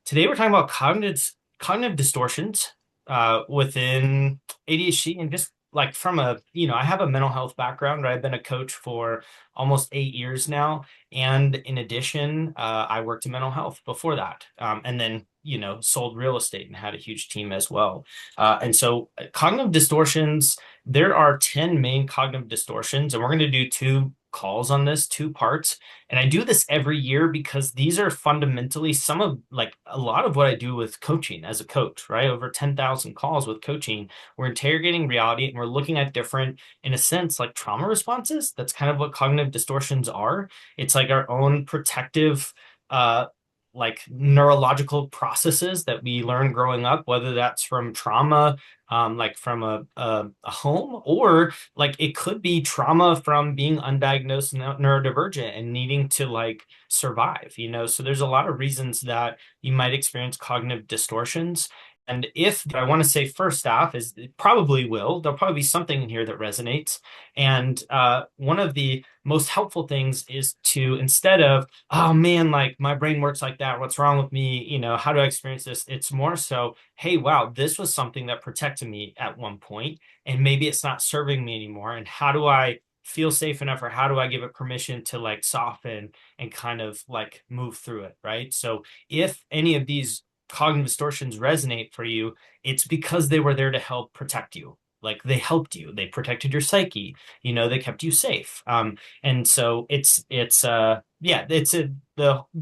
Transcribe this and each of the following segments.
Today we're talking about cognitive distortions within ADHD and just like from I have a mental health background, right? I've been a coach for almost 8 years now. And in addition, I worked in mental health before that. And then, sold real estate and had a huge team as well. And so cognitive distortions, there are 10 main cognitive distortions, and we're going to do two calls on this, two parts. And I do this every year because these are fundamentally some of like a lot of what I do with coaching as a coach, right? Over 10,000 calls with coaching. We're interrogating reality and we're looking at different, in a sense, like trauma responses. That's kind of what cognitive distortions are. It's like our own protective, uh, like neurological processes that we learn growing up, whether that's from trauma, like from a home, or like it could be trauma from being undiagnosed neurodivergent and needing to like survive. So there's a lot of reasons that you might experience cognitive distortions. And if I want to say first off is it probably will, there'll probably be something in here that resonates. And one of the most helpful things is to, instead of, oh man, like my brain works like that, what's wrong with me? How do I experience this? It's more so, hey, wow, this was something that protected me at one point, and maybe it's not serving me anymore. And how do I feel safe enough, or how do I give it permission to like soften and kind of like move through it, right? So if any of these cognitive distortions resonate for you, it's because they were there to help protect you. Like they helped you, they protected your psyche, they kept you safe. And so the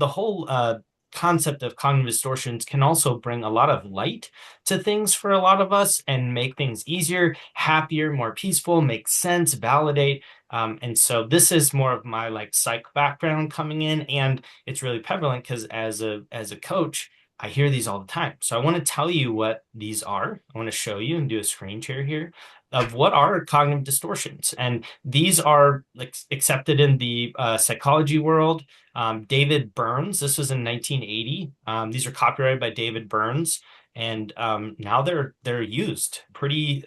whole concept of cognitive distortions can also bring a lot of light to things for a lot of us and make things easier, happier, more peaceful, make sense, validate. And so this is more of my like psych background coming in, and it's really prevalent because as a coach, I hear these all the time. So I want to tell you what these are. I want to show you and do a screen share here of what are cognitive distortions. And these are like accepted in the psychology world. David Burns, this was in 1980. These are copyrighted by David Burns, and now they're used pretty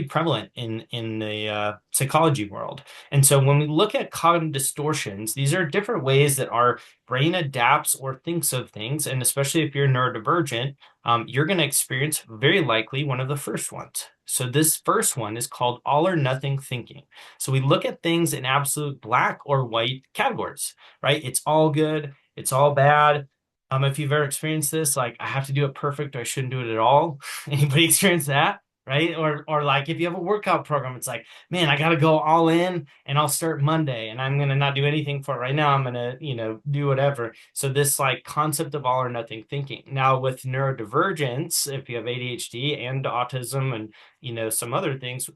prevalent in the psychology world. And so when we look at cognitive distortions, these are different ways that our brain adapts or thinks of things. And especially if you're neurodivergent, you're going to experience very likely one of the first ones. So this first one is called all or nothing thinking. So we look at things in absolute black or white categories, right? It's all good. It's all bad. If you've ever experienced this, like I have to do it perfect or I shouldn't do it at all. Anybody experience that? Right? Or like if you have a workout program, it's like, man, I gotta go all in and I'll start Monday and I'm gonna not do anything for it right now. I'm gonna, do whatever. So this like concept of all or nothing thinking. Now with neurodivergence, if you have ADHD and autism and some other things,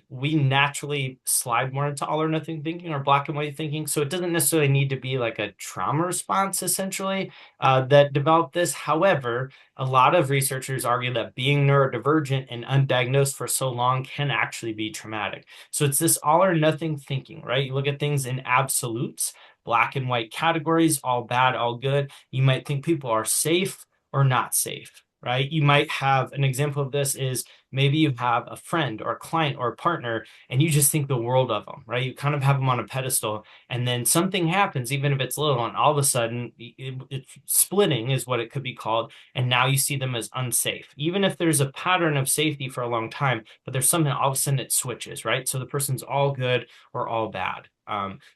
we naturally slide more into all or nothing thinking or black and white thinking. So it doesn't necessarily need to be like a trauma response essentially that developed this. However, a lot of researchers argue that being neurodivergent and undiagnosed for so long can actually be traumatic. So it's this all or nothing thinking, right? You look at things in absolutes, black and white categories, all bad, all good. You might think people are safe or not safe, right? You might have an example of this is maybe you have a friend or a client or a partner and you just think the world of them, right? You kind of have them on a pedestal, and then something happens, even if it's little, and all of a sudden it's splitting is what it could be called, and now you see them as unsafe. Even if there's a pattern of safety for a long time, but there's something all of a sudden it switches, right? So the person's all good or all bad.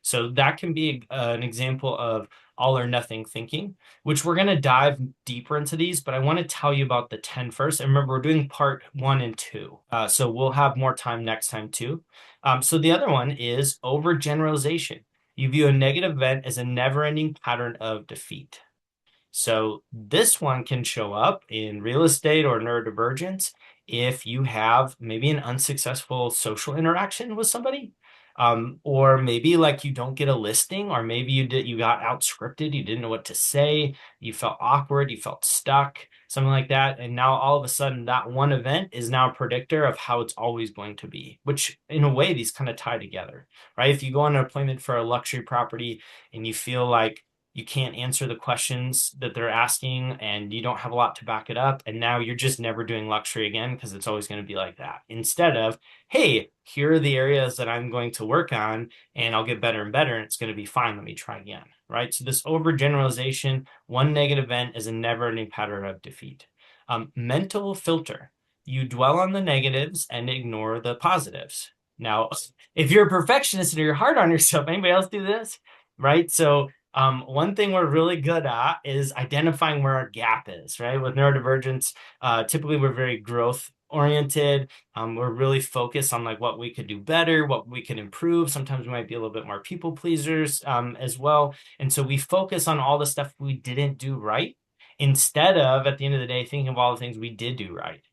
So that can be an example of all or nothing thinking, which we're going to dive deeper into these, but I want to tell you about the 10 first. And remember, we're doing part one and two. So we'll have more time next time too. So the other one is overgeneralization. You view a negative event as a never-ending pattern of defeat. So this one can show up in real estate or neurodivergence if you have maybe an unsuccessful social interaction with somebody. Or maybe like you don't get a listing, or maybe you got out scripted, you didn't know what to say, you felt awkward, you felt stuck, something like that. And now all of a sudden that one event is now a predictor of how it's always going to be, which in a way these kind of tie together, right? If you go on an appointment for a luxury property and you feel like you can't answer the questions that they're asking, and you don't have a lot to back it up. And now you're just never doing luxury again because it's always going to be like that. Instead of, hey, here are the areas that I'm going to work on, and I'll get better and better, and it's going to be fine. Let me try again. Right. So this overgeneralization, one negative event is a never ending pattern of defeat. Mental filter. You dwell on the negatives and ignore the positives. Now, if you're a perfectionist and you're hard on yourself, anybody else do this? Right? So one thing we're really good at is identifying where our gap is, right? With neurodivergence, typically we're very growth oriented. We're really focused on like what we could do better, what we can improve. Sometimes we might be a little bit more people pleasers as well. And so we focus on all the stuff we didn't do right instead of at the end of the day thinking of all the things we did do right.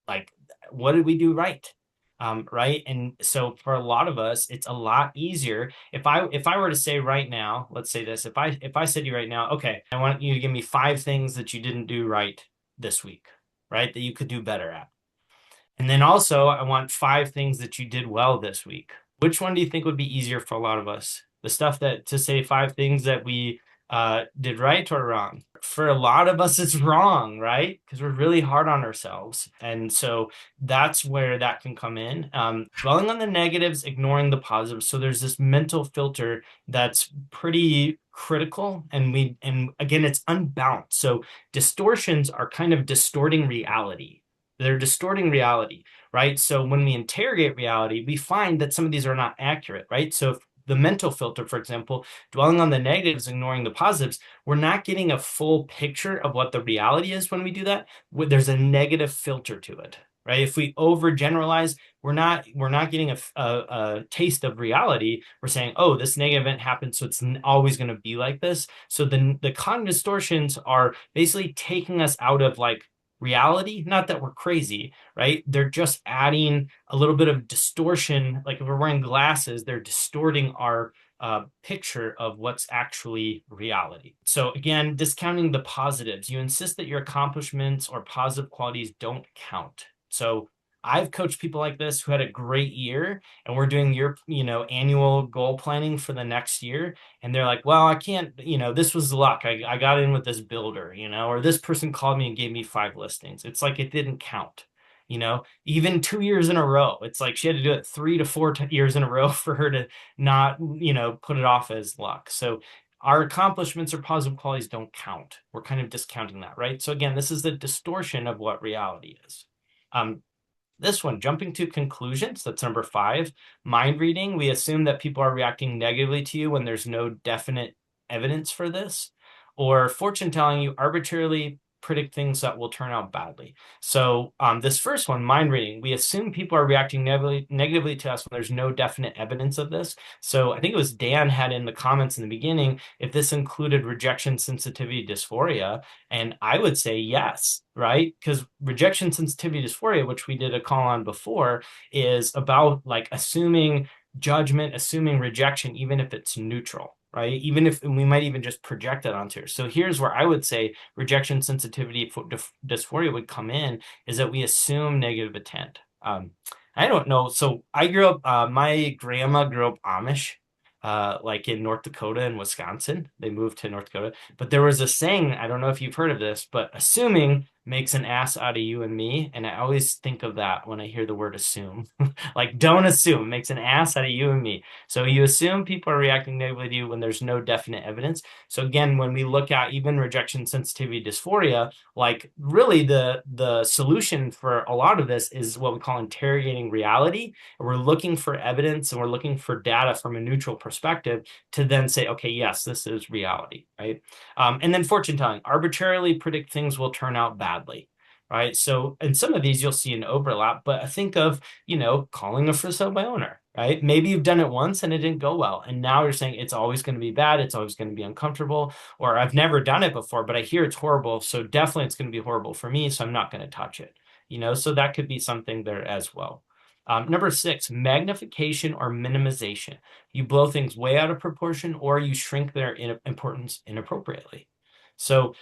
Like, what did we do right? Right. And so for a lot of us, it's a lot easier. If I were to say right now, let's say this, if I said to you right now, okay, I want you to give me 5 things that you didn't do right this week, right? That you could do better at. And then also, I want 5 things that you did well this week. Which one do you think would be easier for a lot of us? The stuff that to say 5 things that we did right or wrong? For a lot of us, it's wrong, right? Because we're really hard on ourselves. And so that's where that can come in. Dwelling on the negatives, ignoring the positives. So there's this mental filter that's pretty critical. And again, it's unbalanced. So distortions are kind of distorting reality. They're distorting reality, right? So when we interrogate reality, we find that some of these are not accurate, right? So if the mental filter, for example, dwelling on the negatives, ignoring the positives, we're not getting a full picture of what the reality is when we do that. There's a negative filter to it, right? If we overgeneralize, we're not getting a taste of reality. We're saying, oh, this negative event happened, so it's always going to be like this. So the cognitive distortions are basically taking us out of like reality. Not that we're crazy, right? They're just adding a little bit of distortion. Like if we're wearing glasses, they're distorting our picture of what's actually reality. So again, discounting the positives. You insist that your accomplishments or positive qualities don't count. So I've coached people like this who had a great year, and we're doing your, annual goal planning for the next year. And they're like, well, I can't, this was luck. I got in with this builder, or this person called me and gave me 5 listings. It's like it didn't count, even 2 years in a row. It's like she had to do it 3 to 4 years in a row for her to not, put it off as luck. So our accomplishments or positive qualities don't count. We're kind of discounting that, right? So again, this is the distortion of what reality is. This one, jumping to conclusions, that's number 5. Mind reading, we assume that people are reacting negatively to you when there's no definite evidence for this. Or fortune telling, you arbitrarily predict things that will turn out badly. So this first one, mind reading, we assume people are reacting negatively to us when there's no definite evidence of this. So I think it was Dan had in the comments in the beginning, if this included rejection sensitivity dysphoria, and I would say yes, right? Because rejection sensitivity dysphoria, which we did a call on before, is about like assuming judgment, assuming rejection, even if it's neutral, right? Even if we might even just project it onto her. So here's where I would say rejection sensitivity dysphoria would come in, is that we assume negative intent. I don't know. So I grew up, my grandma grew up Amish, like in North Dakota and Wisconsin. They moved to North Dakota. But there was a saying, I don't know if you've heard of this, but assuming makes an ass out of you and me. And I always think of that when I hear the word assume. Like, don't assume. It makes an ass out of you and me. So you assume people are reacting negatively to you when there's no definite evidence. So again, when we look at even rejection sensitivity dysphoria, like really the solution for a lot of this is what we call interrogating reality. And we're looking for evidence and we're looking for data from a neutral perspective to then say, okay, yes, this is reality, right? And then fortune telling, arbitrarily predict things will turn out badly, right? So in some of these, you'll see an overlap, but I think of, calling a for sale by owner, right? Maybe you've done it once and it didn't go well. And now you're saying it's always going to be bad. It's always going to be uncomfortable, or I've never done it before, but I hear it's horrible. So definitely it's going to be horrible for me. So I'm not going to touch it, so that could be something there as well. Number 6, magnification or minimization. You blow things way out of proportion or you shrink their importance inappropriately. So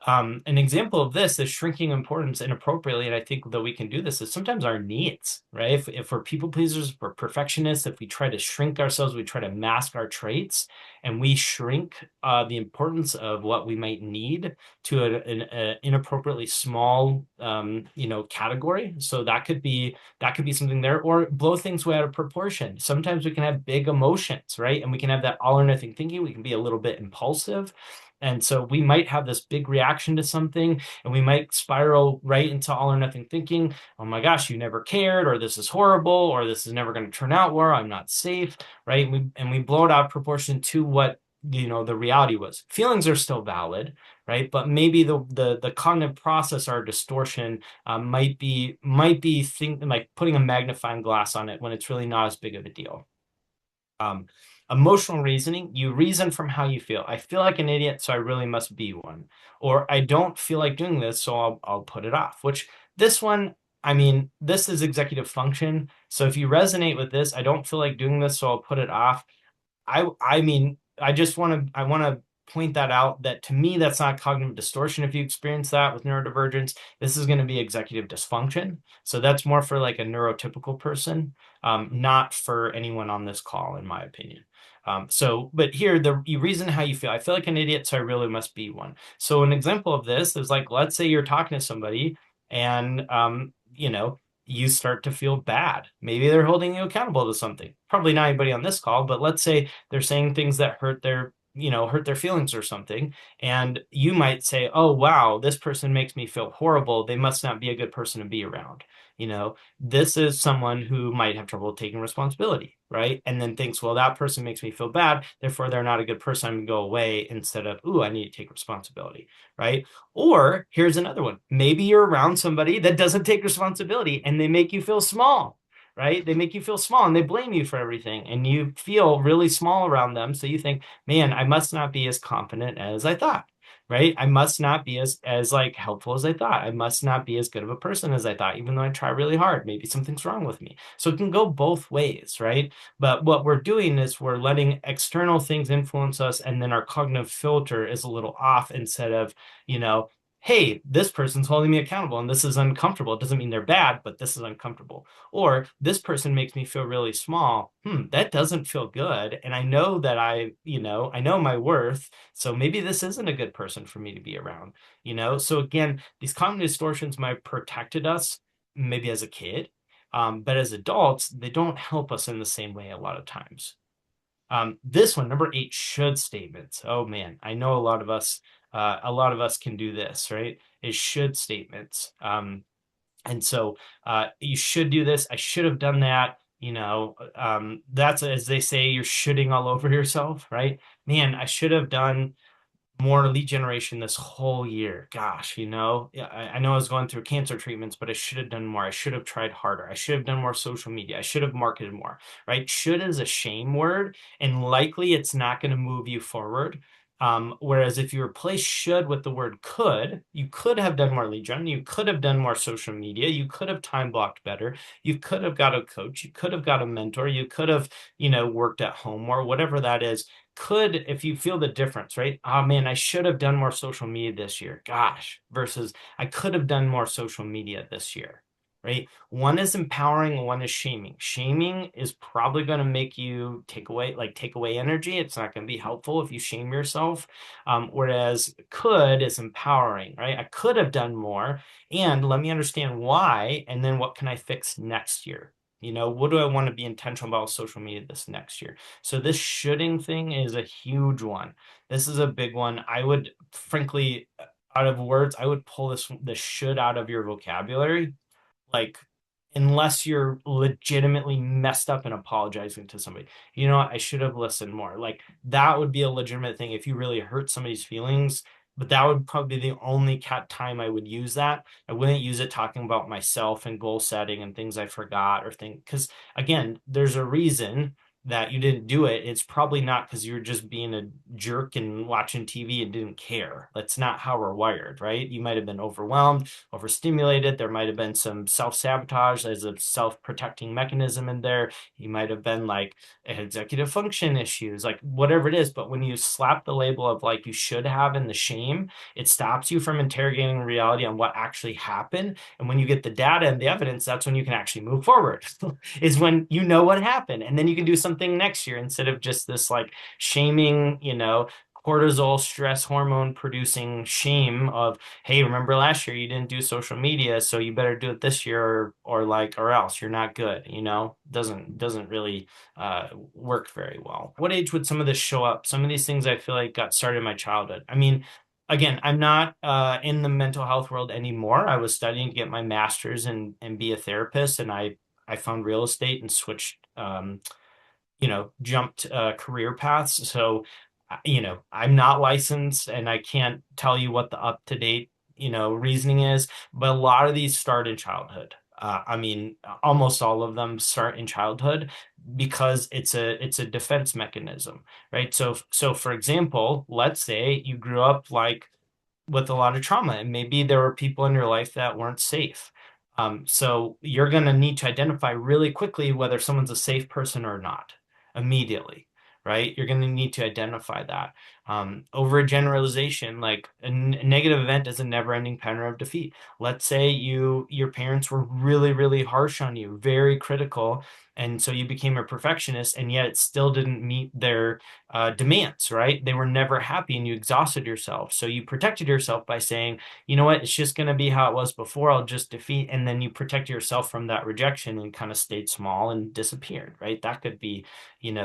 An example of this is shrinking importance inappropriately, and I think that we can do this is sometimes our needs, right? If we're people pleasers, if we're perfectionists, if we try to shrink ourselves, we try to mask our traits, and we shrink the importance of what we might need to an inappropriately small, category. So that could be something there, or blow things way out of proportion. Sometimes we can have big emotions, right? And we can have that all or nothing thinking. We can be a little bit impulsive. And so we might have this big reaction to something, and we might spiral right into all or nothing thinking. Oh my gosh, you never cared, or this is horrible, or this is never going to turn out well, I'm not safe, right? And we blow it out of proportion to what the reality was. Feelings are still valid, right? But maybe the cognitive process or distortion might be like putting a magnifying glass on it when it's really not as big of a deal. Um, Emotional reasoning, you reason from how you feel. I feel like an idiot, so I really must be one. Or I don't feel like doing this, so I'll put it off. Which this one, I mean, this is executive function. So if you resonate with this, I don't feel like doing this, so I'll put it off. I mean, I want to point that out that to me that's not cognitive distortion. If you experience that with neurodivergence, this is going to be executive dysfunction. So that's more for like a neurotypical person, not for anyone on this call, in my opinion. But here, you reason how you feel. I feel like an idiot, so I really must be one. So an example of this is like, let's say you're talking to somebody and, you start to feel bad. Maybe they're holding you accountable to something. Probably not anybody on this call, but let's say they're saying things that hurt their feelings or something. And you might say, oh, wow, this person makes me feel horrible. They must not be a good person to be around. This is someone who might have trouble taking responsibility, right? And then thinks, well, that person makes me feel bad. Therefore, they're not a good person. I'm going to go away instead of, ooh, I need to take responsibility, right? Or here's another one. Maybe you're around somebody that doesn't take responsibility and they make you feel small, right? They make you feel small and they blame you for everything. And you feel really small around them. So you think, man, I must not be as confident as I thought. Right? I must not be as like helpful as I thought. I must not be as good of a person as I thought, even though I try really hard. Maybe something's wrong with me. So it can go both ways, right? But what we're doing is we're letting external things influence us, and then our cognitive filter is a little off instead of, hey, this person's holding me accountable and this is uncomfortable. It doesn't mean they're bad, but this is uncomfortable. Or this person makes me feel really small. That doesn't feel good. And I know that I know my worth. So maybe this isn't a good person for me to be around, So again, these cognitive distortions might have protected us maybe as a kid. But as adults, they don't help us in the same way a lot of times. This one, number 8, should statements. Oh man, I know a lot of us can do this, right? Is should statements. And so you should do this. I should have done that. That's, as they say, you're shitting all over yourself, right? Man, I should have done more lead generation this whole year. Gosh, yeah, I know I was going through cancer treatments, but I should have done more. I should have tried harder. I should have done more social media. I should have marketed more, right? Should is a shame word, and likely it's not going to move you forward. Whereas if you replace should with the word could, you could have done more lead gen, you could have done more social media, you could have time blocked better, you could have got a coach, you could have got a mentor, you could have, worked at home more, whatever that is. Could, if you feel the difference, right? Oh man, I should have done more social media this year. Gosh, versus I could have done more social media this year, right? One is empowering, one is shaming. Shaming is probably going to make you take away energy. It's not going to be helpful if you shame yourself. Whereas could is empowering, right? I could have done more, and let me understand why, and then what can I fix next year? What do I want to be intentional about with social media this next year? So this shoulding thing is a huge one. This is a big one. I would, frankly, out of words, I would pull this should out of your vocabulary, like, unless you're legitimately messed up and apologizing to somebody. I should have listened more. Like, that would be a legitimate thing if you really hurt somebody's feelings. But that would probably be the only time I would use that. I wouldn't use it talking about myself and goal setting and things I forgot or think, because again, there's a reason that you didn't do it, it's probably not because you were just being a jerk and watching TV and didn't care. That's not how we're wired, right? You might have been overwhelmed, overstimulated. There might have been some self-sabotage as a self-protecting mechanism in there. You might have been like executive function issues, like whatever it is. But when you slap the label of like you should have and the shame, it stops you from interrogating reality on what actually happened. And when you get the data and the evidence, that's when you can actually move forward. Is when you know what happened, and then you can do something next year instead of just this like shaming, cortisol stress hormone producing shame of, hey, remember last year you didn't do social media, so you better do it this year, or else you're not good, doesn't really work very well. What age would some of this show up? Some of these things I feel like got started in my childhood. I mean, again, I'm not in the mental health world anymore. I was studying to get my master's and be a therapist, and I found real estate and switched, jumped career paths. So, I'm not licensed and I can't tell you what the up to date, reasoning is, but a lot of these start in childhood. I mean, almost all of them start in childhood because it's a defense mechanism, right? So for example, let's say you grew up like with a lot of trauma, and maybe there were people in your life that weren't safe. So you're going to need to identify really quickly whether someone's a safe person or not immediately, right? You're going to need to identify that. Overgeneralization, like a negative event is a never-ending pattern of defeat. Let's say your parents were really, really harsh on you, very critical, and so you became a perfectionist, and yet it still didn't meet their demands, right? They were never happy and you exhausted yourself. So you protected yourself by saying, you know what, it's just going to be how it was before. I'll just defeat. And then you protect yourself from that rejection and kind of stayed small and disappeared, right? That could be,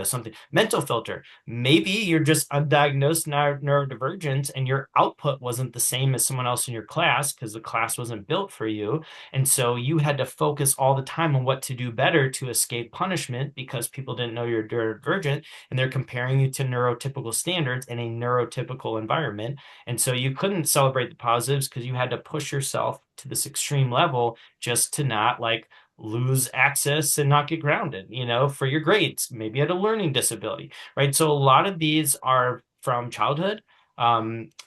something. Mental filter. Maybe you're just undiagnosed neurodivergent and your output wasn't the same as someone else in your class because the class wasn't built for you. And so you had to focus all the time on what to do better to escape punishment because people didn't know you're neurodivergent and they're comparing you to neurotypical standards in a neurotypical environment. And so you couldn't celebrate the positives because you had to push yourself to this extreme level just to not like lose access and not get grounded, for your grades. Maybe you had a learning disability, right? So a lot of these are from childhood.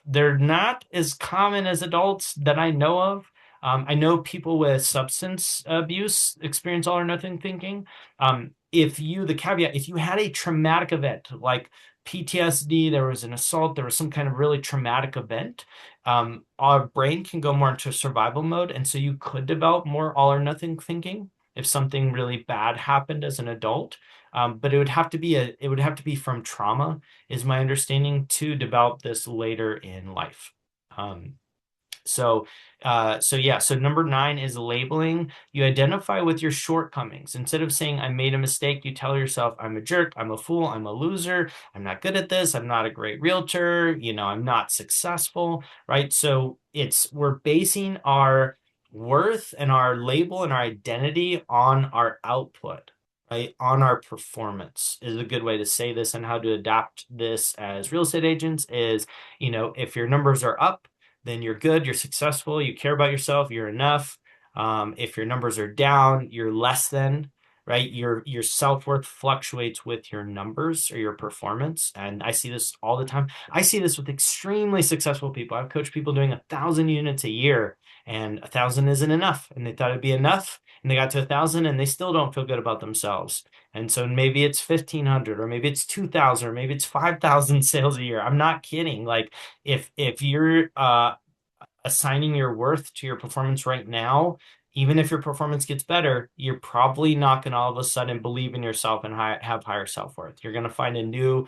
They're not as common as adults that I know of. I know people with substance abuse experience all or nothing thinking. The caveat, if you had a traumatic event like PTSD, there was an assault, there was some kind of really traumatic event, our brain can go more into survival mode. And so you could develop more all or nothing thinking if something really bad happened as an adult. But it would have to be from trauma, is my understanding, to develop this later in life. Um, so, so yeah, so number nine is labeling. You identify with your shortcomings. Instead of saying, I made a mistake, you tell yourself, I'm a jerk, I'm a fool, I'm a loser, I'm not good at this, I'm not a great realtor, I'm not successful, right? So we're basing our worth and our label and our identity on our output. Right, on our performance is a good way to say this, and how to adapt this as real estate agents is, if your numbers are up, then you're good, you're successful, you care about yourself, you're enough. If your numbers are down, you're less than, right? Your self-worth fluctuates with your numbers or your performance. And I see this all the time. I see this with extremely successful people. I've coached people doing 1,000 units a year, and 1,000 isn't enough. And they thought it'd be enough, and they got to 1,000 and they still don't feel good about themselves. And so maybe it's 1,500, or maybe it's 2,000, or maybe it's 5,000 sales a year. I'm not kidding. Like if you're assigning your worth to your performance right now, even if your performance gets better, you're probably not going to all of a sudden believe in yourself and have higher self-worth. You're going to find a new,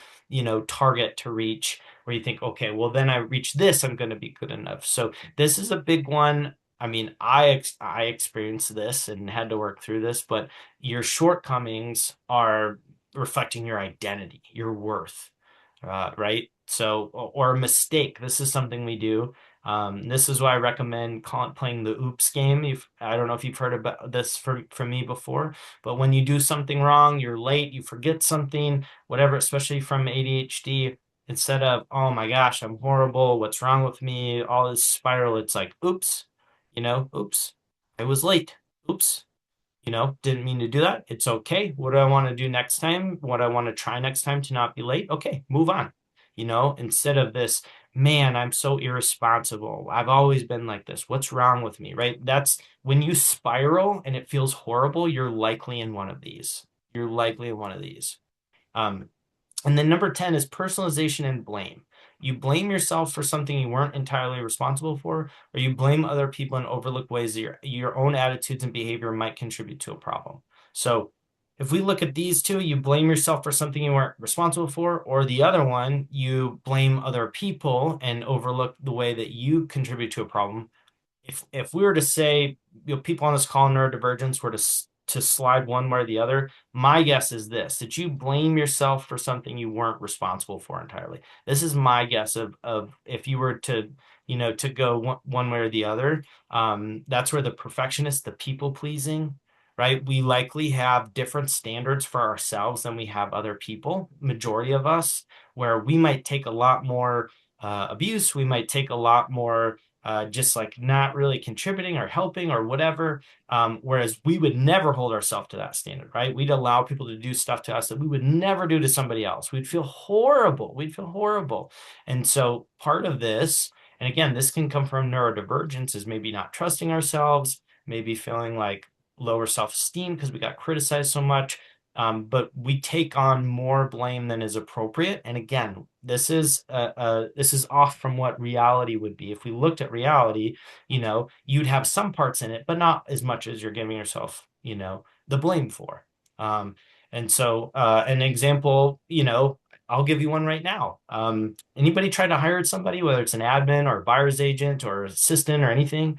target to reach where you think, okay, well, then I reach this, I'm going to be good enough. So this is a big one. I mean, I experienced this and had to work through this, but your shortcomings are reflecting your identity, your worth, right? So, or a mistake. This is something we do. This is why I recommend playing the oops game. I don't know if you've heard about this from me before, but when you do something wrong, you're late, you forget something, whatever, especially from ADHD, instead of, oh my gosh, I'm horrible, what's wrong with me, all this spiral, it's like, oops, oops, I was late. Oops, Didn't mean to do that. It's okay. What do I want to do next time? What I want to try next time to not be late? Okay, move on. Instead of this, man, I'm so irresponsible. I've always been like this. What's wrong with me, right? That's when you spiral and it feels horrible, you're likely in one of these. You're likely in one of these. Um, and then number 10 is personalization and blame. You blame yourself for something you weren't entirely responsible for, or you blame other people and overlook ways that your own attitudes and behavior might contribute to a problem. So if we look at these two, you blame yourself for something you weren't responsible for, or the other one, you blame other people and overlook the way that you contribute to a problem. If we were to say, people on this call neurodivergence were to slide one way or the other, my guess is this, that you blame yourself for something you weren't responsible for entirely. This is my guess of if you were to, to go one way or the other. That's where the perfectionist, the people pleasing, right? We likely have different standards for ourselves than we have other people, majority of us, where we might take a lot more abuse, we might take a lot more just like not really contributing or helping or whatever. Whereas we would never hold ourselves to that standard, right? We'd allow people to do stuff to us that we would never do to somebody else. We'd feel horrible. We'd feel horrible. And so part of this, and again, this can come from neurodivergence, is maybe not trusting ourselves, maybe feeling like lower self-esteem because we got criticized so much. But we take on more blame than is appropriate. And again, this is off from what reality would be. If we looked at reality, you'd have some parts in it, but not as much as you're giving yourself, the blame for. And so, an example, I'll give you one right now. Anybody try to hire somebody, whether it's an admin or a buyer's agent or assistant or anything,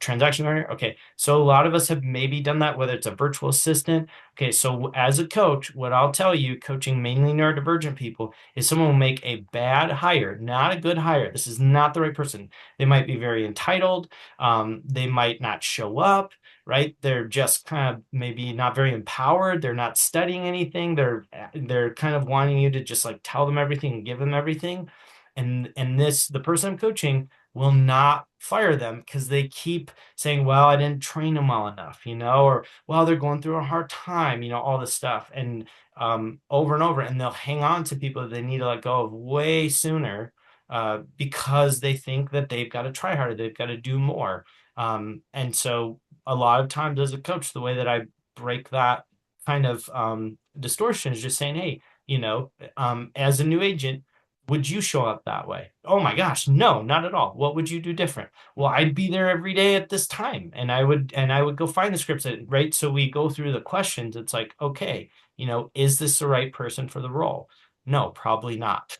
transaction manager? Okay, so a lot of us have maybe done that, whether it's a virtual assistant. Okay, so as a coach, what I'll tell you, coaching mainly neurodivergent people, is someone will make a bad hire, not a good hire. This is not the right person. They might be very entitled. They might not show up, right? They're just kind of maybe not very empowered. They're not studying anything. They're kind of wanting you to just like tell them everything and give them everything. And the person I'm coaching will not fire them because they keep saying, well, I didn't train them well enough, or well, they're going through a hard time, all this stuff. And over and over, and they'll hang on to people that they need to let go of way sooner because they think that they've got to try harder, they've got to do more. And so a lot of times as a coach, the way that I break that kind of distortion is just saying, hey, as a new agent, would you show up that way? Oh my gosh, no, not at all. What would you do different? Well, I'd be there every day at this time, and I would go find the scripts, right? So we go through the questions. It's like, okay, is this the right person for the role? No, probably not.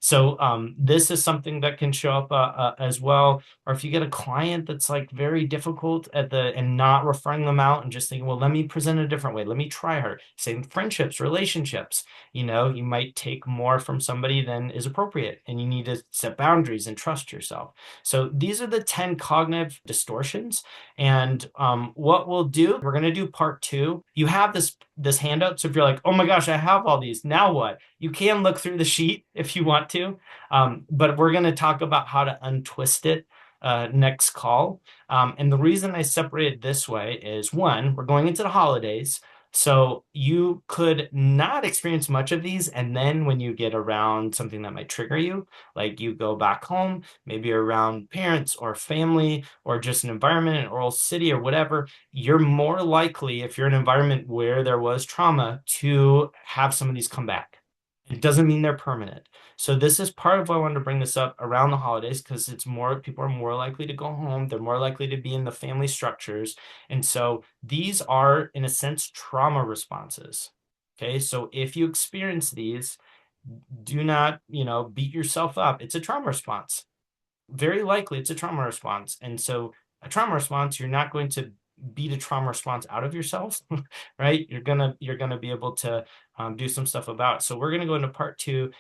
So this is something that can show up as well. Or if you get a client that's like very difficult and not referring them out and just thinking, well, let me present a different way. Let me try harder. Same friendships, relationships. You might take more from somebody than is appropriate, and you need to set boundaries and trust yourself. So these are the 10 cognitive distortions. And what we'll do, we're going to do part two. You have this handout. So if you're like, oh my gosh, I have all these, now what? You can look through the sheet if you want to, but we're going to talk about how to untwist it next call. And the reason I separated this way is, one, we're going into the holidays. So you could not experience much of these. And then when you get around something that might trigger you, like you go back home, maybe around parents or family or just an environment, an oral city or whatever, you're more likely, if you're in an environment where there was trauma, to have some of these come back. It doesn't mean they're permanent. So this is part of why I wanted to bring this up around the holidays, because people are more likely to go home. They're more likely to be in the family structures. And so these are, in a sense, trauma responses. Okay. So if you experience these, do not, beat yourself up. It's a trauma response. Very likely it's a trauma response. And so a trauma response, you're not going to beat a trauma response out of yourself, right? You're gonna be able to do some stuff about it. So we're gonna go into part two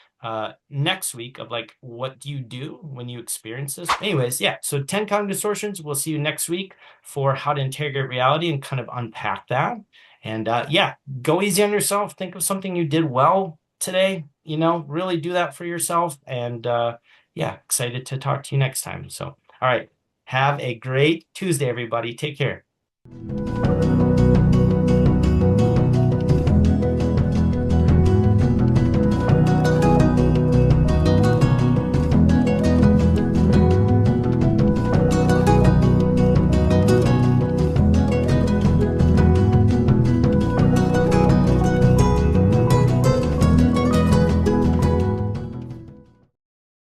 next week of like, what do you do when you experience this? Anyways, yeah. So 10 cognitive distortions. We'll see you next week for how to integrate reality and kind of unpack that. And yeah, go easy on yourself. Think of something you did well today. Really do that for yourself. And yeah, excited to talk to you next time. So, all right. Have a great Tuesday, everybody. Take care.